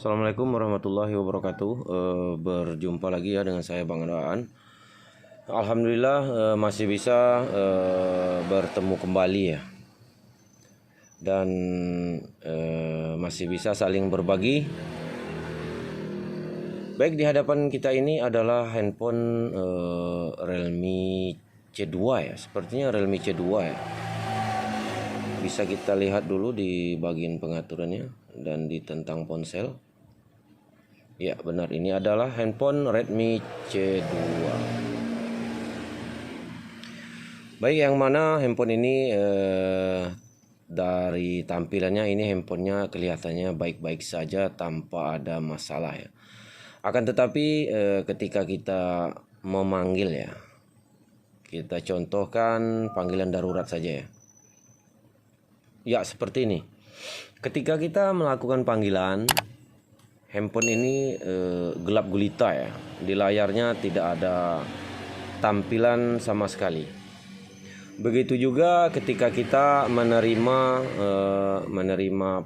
Assalamualaikum warahmatullahi wabarakatuh. Berjumpa lagi ya dengan saya Bang Adaan. Alhamdulillah masih bisa bertemu kembali ya, dan masih bisa saling berbagi. Baik, di hadapan kita ini adalah handphone Realme C2 ya. Sepertinya Realme C2 ya. Bisa kita lihat dulu di bagian pengaturannya dan di tentang ponsel. Ya benar, ini adalah handphone Redmi C2. Baik, yang mana handphone ini dari tampilannya ini handphonenya kelihatannya baik-baik saja tanpa ada masalah ya. Akan tetapi ketika kita memanggil ya, kita contohkan panggilan darurat saja ya. Ya seperti ini. Ketika kita melakukan panggilan, handphone ini gelap gulita ya. Di layarnya tidak ada tampilan sama sekali. Begitu juga ketika kita menerima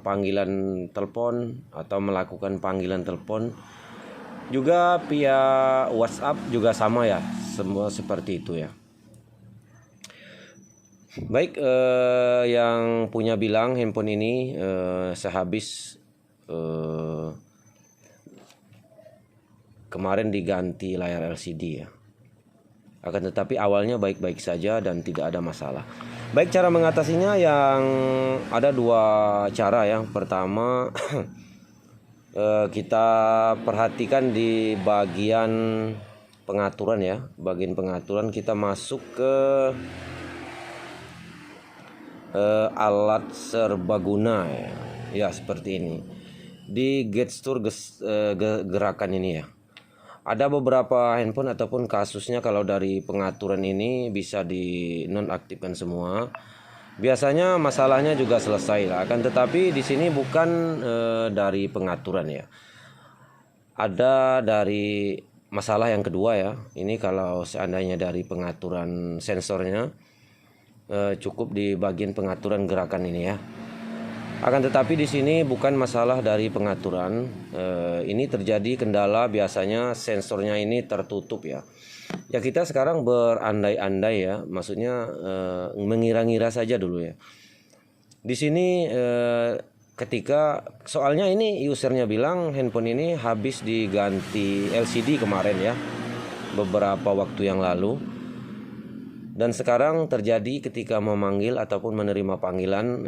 panggilan telepon atau melakukan panggilan telepon juga via WhatsApp juga sama ya. Semua seperti itu ya. Baik, yang punya bilang handphone ini sehabis kemarin diganti layar LCD ya. Akan tetapi awalnya baik-baik saja dan tidak ada masalah. Baik, cara mengatasinya yang ada dua cara. Yang pertama kita perhatikan di bagian pengaturan ya. Bagian pengaturan kita masuk ke alat serbaguna ya. Ya seperti ini. Di gestur gerakan ini ya. Ada beberapa handphone ataupun kasusnya kalau dari pengaturan ini bisa dinonaktifkan semua. Biasanya masalahnya juga selesai lah. Akan tetapi di sini bukan dari pengaturan ya. Ada dari masalah yang kedua ya. Ini kalau seandainya dari pengaturan sensornya, cukup di bagian pengaturan gerakan ini ya. Akan tetapi di sini bukan masalah dari pengaturan. Ini terjadi kendala biasanya sensornya ini tertutup ya. Ya kita sekarang berandai-andai ya, maksudnya mengira-ngira saja dulu ya. Di sini ketika soalnya ini usernya bilang handphone ini habis diganti LCD kemarin ya, beberapa waktu yang lalu. Dan sekarang terjadi ketika memanggil ataupun menerima panggilan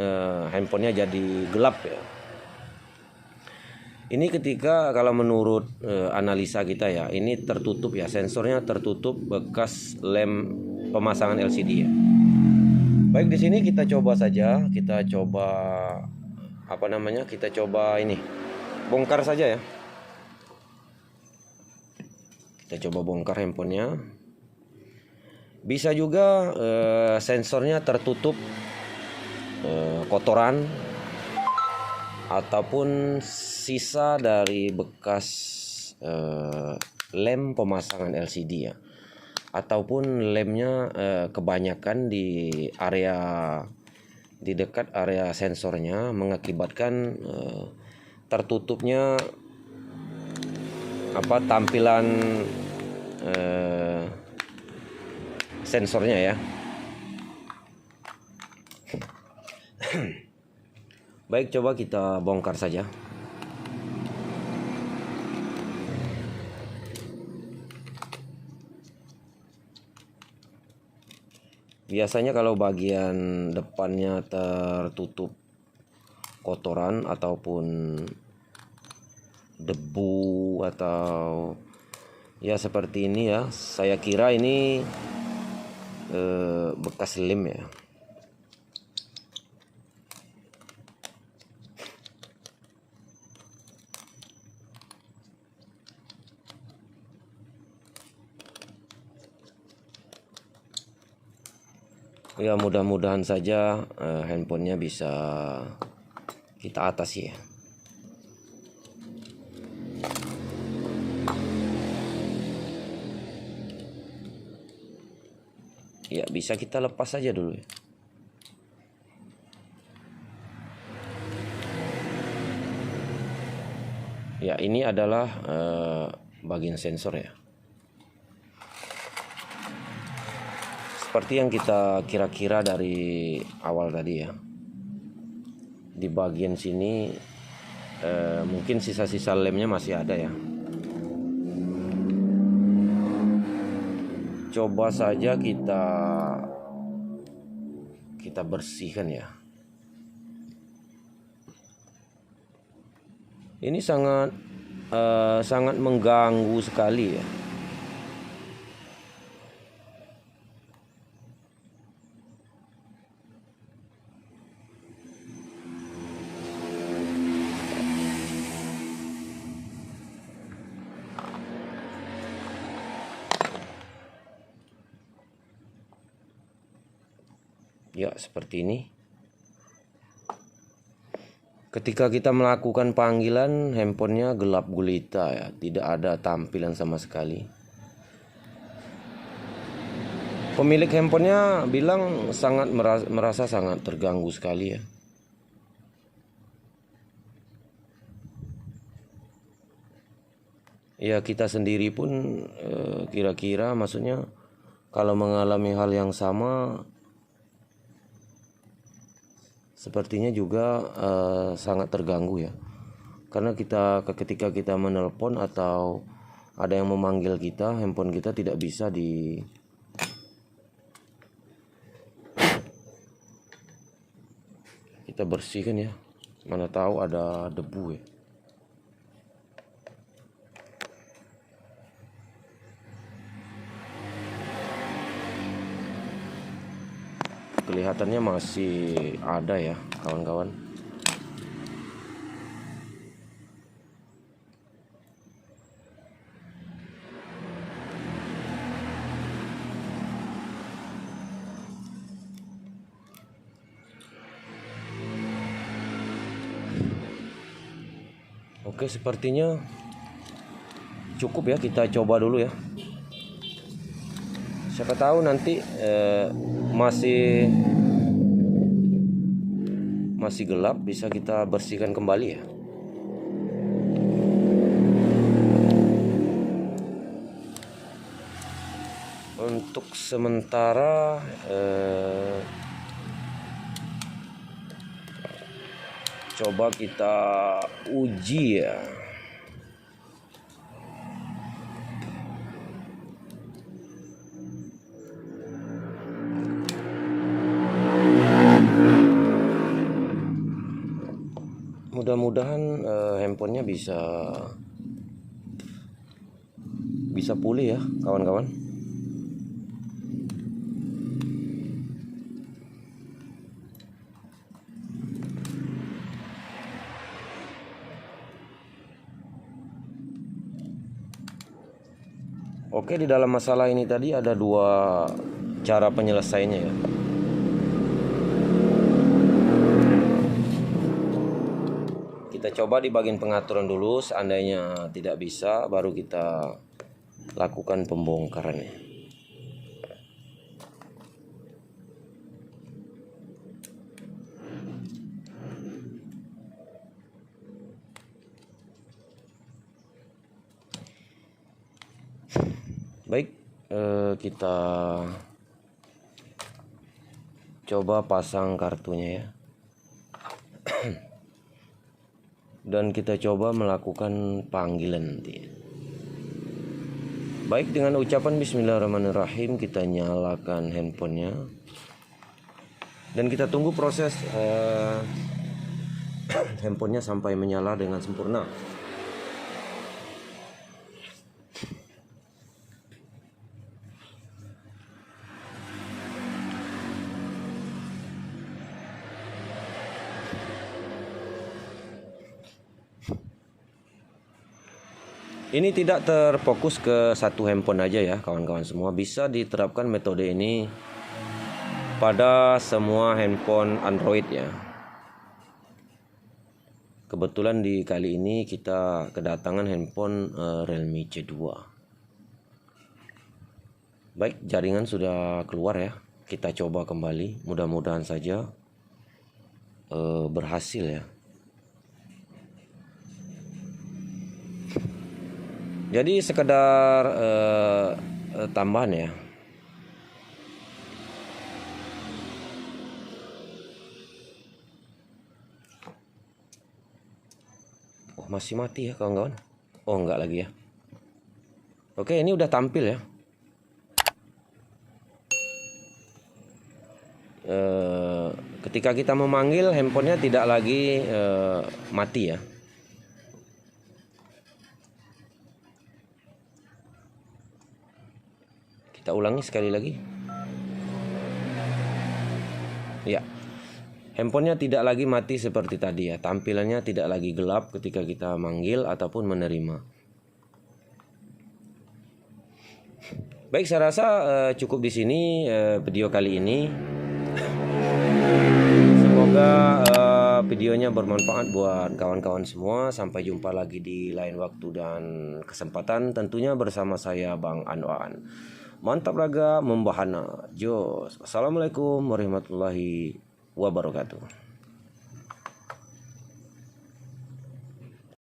handphonenya jadi gelap ya. Ini ketika kalau menurut analisa kita ya, ini tertutup ya, sensornya tertutup bekas lem pemasangan LCD ya. Baik, di sini kita coba saja, kita coba ini bongkar saja ya. Kita coba bongkar handphonenya. Bisa juga sensornya tertutup kotoran ataupun sisa dari bekas lem pemasangan LCD ya, ataupun lemnya kebanyakan di dekat area sensornya mengakibatkan tertutupnya tampilan sensornya ya. Baik, coba kita bongkar saja. Biasanya kalau bagian depannya tertutup kotoran ataupun debu atau ya seperti ini ya, saya kira ini bekas lem ya. Ya mudah-mudahan saja handphonenya bisa kita atasi ya. Ya bisa kita lepas saja dulu ya. Ya, ini adalah bagian sensor ya. Seperti yang kita kira-kira dari awal tadi ya. Di bagian sini mungkin sisa-sisa lemnya masih ada ya. Coba saja kita bersihkan ya. Ini sangat mengganggu sekali ya. Ya, seperti ini. Ketika kita melakukan panggilan, handphonenya gelap gulita ya, tidak ada tampilan sama sekali. Pemilik handphonenya bilang merasa sangat terganggu sekali ya. Ya, kita sendiri pun kira-kira maksudnya kalau mengalami hal yang sama sepertinya juga sangat terganggu ya. Karena ketika kita menelpon atau ada yang memanggil kita, handphone kita tidak bisa kita bersihkan ya. Mana tahu ada debu ya. Kelihatannya masih ada ya kawan-kawan. Oke, sepertinya cukup ya, kita coba dulu ya. Siapa tahu nanti masih gelap, bisa kita bersihkan kembali ya. Untuk sementara coba kita uji ya. Mudah-mudahan handphonenya bisa pulih ya kawan-kawan. Oke, di dalam masalah ini tadi ada dua cara penyelesaiannya ya. Kita coba di bagian pengaturan dulu, seandainya tidak bisa baru kita lakukan pembongkarannya. Baik, kita coba pasang kartunya ya. Dan kita coba melakukan panggilan nanti. Baik, dengan ucapan bismillahirrahmanirrahim kita nyalakan handphonenya. Dan kita tunggu proses handphonenya sampai menyala dengan sempurna. Ini tidak terfokus ke satu handphone aja ya kawan-kawan semua. Bisa diterapkan metode ini pada semua handphone Android ya. Kebetulan di kali ini kita kedatangan handphone Realme C2. Baik, jaringan sudah keluar ya. Kita coba kembali, mudah-mudahan saja berhasil ya. Jadi sekedar tambahan ya. Oh, masih mati ya kawan-kawan. Oh, enggak lagi ya. Oke, ini udah tampil ya. Ketika kita memanggil, handphonenya tidak lagi mati ya. Kita ulangi sekali lagi. Ya, handphonenya tidak lagi mati seperti tadi ya. Tampilannya tidak lagi gelap ketika kita manggil ataupun menerima. Baik, saya rasa cukup di sini video kali ini. Semoga videonya bermanfaat buat kawan-kawan semua. Sampai jumpa lagi di lain waktu dan kesempatan, tentunya bersama saya Bang Anwaan. Mantap raga membahana. Jos. Assalamualaikum warahmatullahi wabarakatuh.